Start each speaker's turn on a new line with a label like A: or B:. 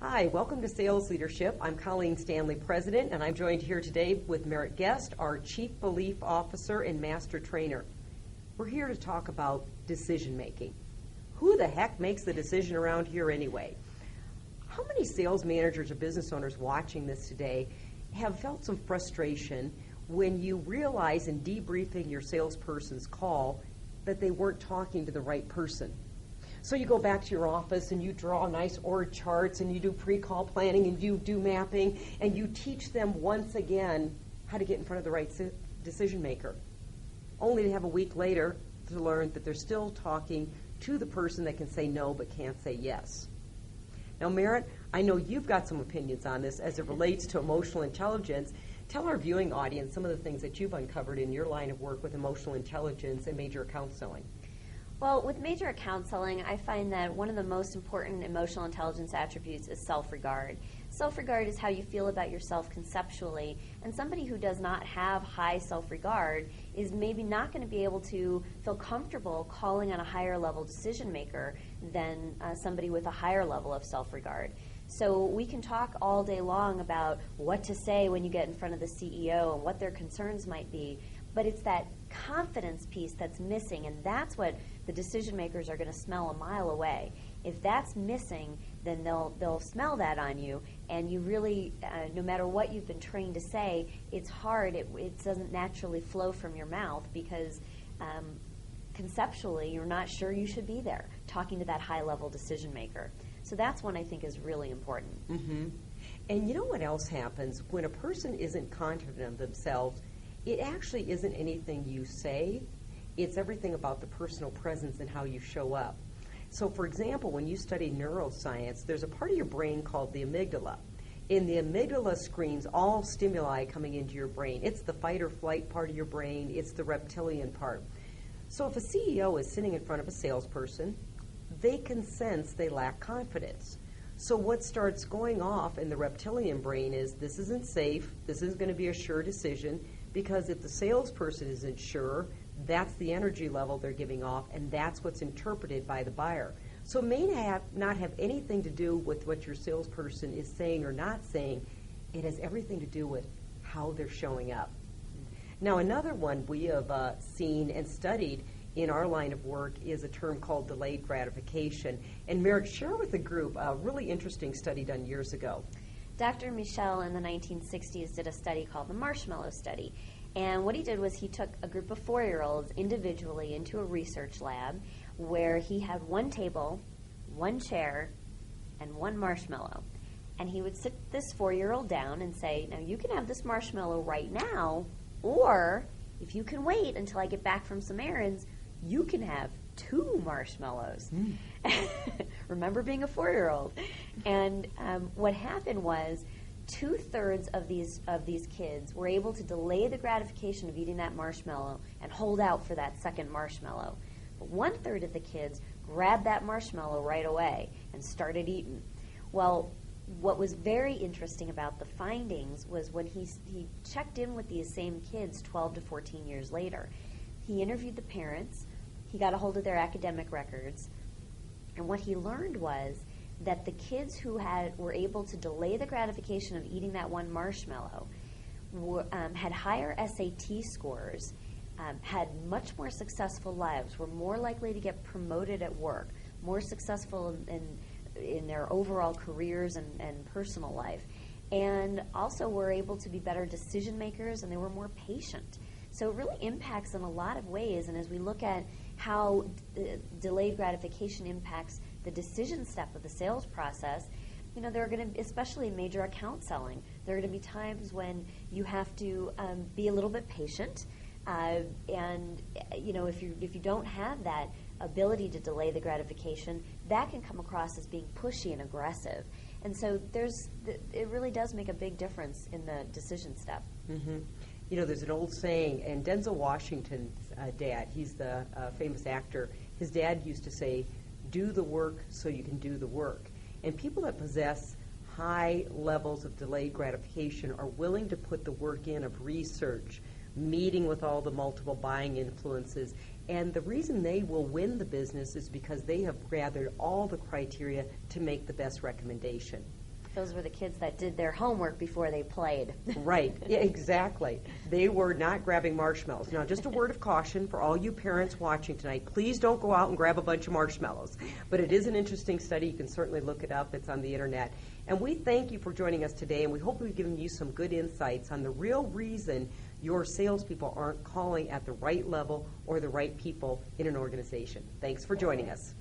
A: Hi, welcome to Sales Leadership. I'm Colleen, Stanley, President, and I'm joined here today with Gest, our Chief Belief Officer and Master Trainer. We're here to talk about decision making. Who the heck makes the decision around here anyway? How many sales managers or business owners watching this today have felt some frustration when you realize in debriefing your salesperson's call that they weren't talking to the right person? So you go back to your office and you draw nice org charts and you do pre-call planning and you do mapping and you teach them once again how to get in front of the right decision maker, only to have a week later to learn that they're still talking to the person that can say no but can't say yes. Now, Merritt, I know you've got some opinions on this as it relates to emotional intelligence. Tell our viewing audience some of the things that you've uncovered in your line of work with emotional intelligence and major account selling.
B: Well, with major account selling, I find that one of the most important emotional intelligence attributes is self-regard. Self-regard is how you feel about yourself conceptually, and somebody who does not have high self-regard is maybe not going to be able to feel comfortable calling on a higher level decision maker than somebody with a higher level of self-regard. So we can talk all day long about what to say when you get in front of the CEO and what their concerns might be, but it's that confidence piece that's missing, and that's what the decision makers are going to smell a mile away. If that's missing, then they'll smell that on you, and you really, no matter what you've been trained to say, it's hard. It doesn't naturally flow from your mouth because conceptually you're not sure you should be there talking to that high-level decision maker. So that's one I think is really important.
A: Mm-hmm. And you know what else happens? When a person isn't confident of themselves, it actually isn't anything you say. It's everything about the personal presence and how you show up. So, for example, when you study neuroscience, there's a part of your brain called the amygdala. And the amygdala screens all stimuli coming into your brain. It's the fight or flight part of your brain. It's the reptilian part. So if a CEO is sitting in front of a salesperson, they can sense they lack confidence. So what starts going off in the reptilian brain is, this isn't safe, this isn't going to be a sure decision, because if the salesperson isn't sure, that's the energy level they're giving off, and that's what's interpreted by the buyer. So it may not have anything to do with what your salesperson is saying or not saying. It has everything to do with how they're showing up. Now, another one we have seen and studied in our line of work is a term called delayed gratification. And Merritt, share with the group a really interesting study done years ago.
B: Dr. Michel in the 1960s did a study called the Marshmallow Study. And what he did was he took a group of 4-year-olds individually into a research lab where he had one table, one chair, and one marshmallow. And he would sit this 4-year-old down and say, now you can have this marshmallow right now, or if you can wait until I get back from some errands, you can have 2 marshmallows. Remember being a 4-year-old. And what happened was 2/3 of these kids were able to delay the gratification of eating that marshmallow and hold out for that second marshmallow. But 1/3 of the kids grabbed that marshmallow right away and started eating. Well, what was very interesting about the findings was when he checked in with these same kids 12 to 14 years later. He interviewed the parents. He got a hold of their academic records. And what he learned was that the kids who were able to delay the gratification of eating that one marshmallow had higher SAT scores, had much more successful lives, were more likely to get promoted at work, more successful in their overall careers and personal life, and also were able to be better decision makers, and they were more patient. So it really impacts in a lot of ways, and as we look at how delayed gratification impacts the decision step of the sales process, you know, there are going to, especially in major account selling, there are going to be times when you have to be a little bit patient, and you know, if you don't have that ability to delay the gratification, that can come across as being pushy and aggressive. And so it really does make a big difference in the decision step.
A: Mm-hmm. You know, there's an old saying, and Denzel Washington's dad, he's the famous actor, his dad used to say, do the work so you can do the work. And people that possess high levels of delayed gratification are willing to put the work in of research, meeting with all the multiple buying influences. And the reason they will win the business is because they have gathered all the criteria to make the best recommendation.
B: Those were the kids that did their homework before they played.
A: Right, yeah, exactly. They were not grabbing marshmallows. Now, just a word of caution for all you parents watching tonight, please don't go out and grab a bunch of marshmallows. But it is an interesting study. You can certainly look it up. It's on the internet. And we thank you for joining us today, and we hope we've given you some good insights on the real reason your salespeople aren't calling at the right level or the right people in an organization. Thanks for joining us.